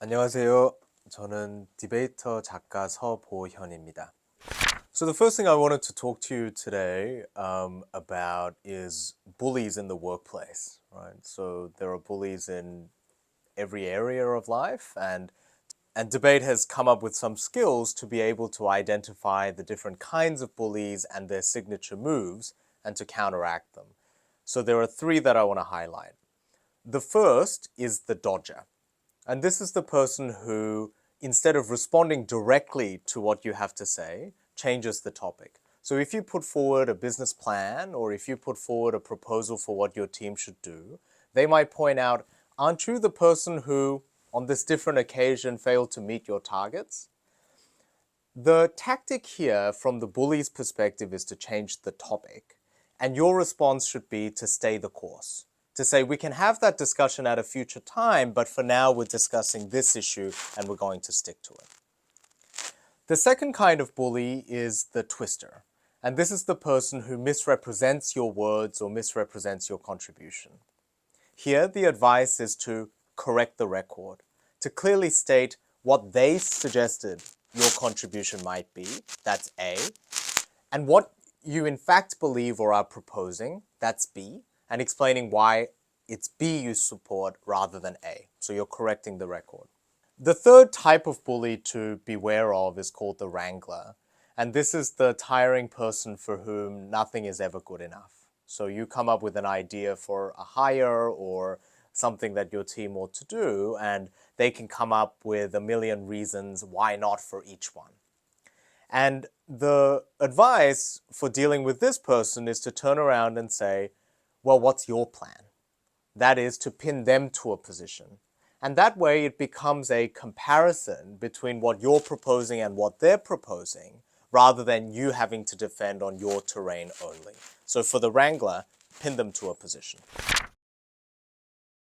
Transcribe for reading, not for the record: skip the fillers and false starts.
안녕하세요. 저는 디베이터 작가 서보현입니다. So the first thing I wanted to talk to you today about is bullies in the workplace, right? So there are bullies in every area of life, and debate has come up with some skills to be able to identify the different kinds of bullies and their signature moves and to counteract them. So there are three that I want to highlight. The first is the dodger. And this is the person who, instead of responding directly to what you have to say, changes the topic. So if you put forward a business plan or if you put forward a proposal for what your team should do, they might point out, aren't you the person who, on this different occasion, failed to meet your targets? The tactic here, from the bully's perspective, is to change the topic. And your response should be to stay the course. To say, we can have that discussion at a future time, but for now we're discussing this issue and we're going to stick to it. The second kind of bully is the twister. And this is the person who misrepresents your words or misrepresents your contribution. Here, the advice is to correct the record, to clearly state what they suggested your contribution might be, that's A, and what you in fact believe or are proposing, that's B, and explaining why it's B you support rather than A. So you're correcting the record. The third type of bully to beware of is called the wrangler. And this is the tiring person for whom nothing is ever good enough. So you come up with an idea for a hire or something that your team ought to do, and they can come up with a million reasons why not for each one. And the advice for dealing with this person is to turn around and say, well, what's your plan? That is to pin them to a position. And that way it becomes a comparison between what you're proposing and what they're proposing, rather than you having to defend on your terrain only. So for the wrangler, pin them to a position.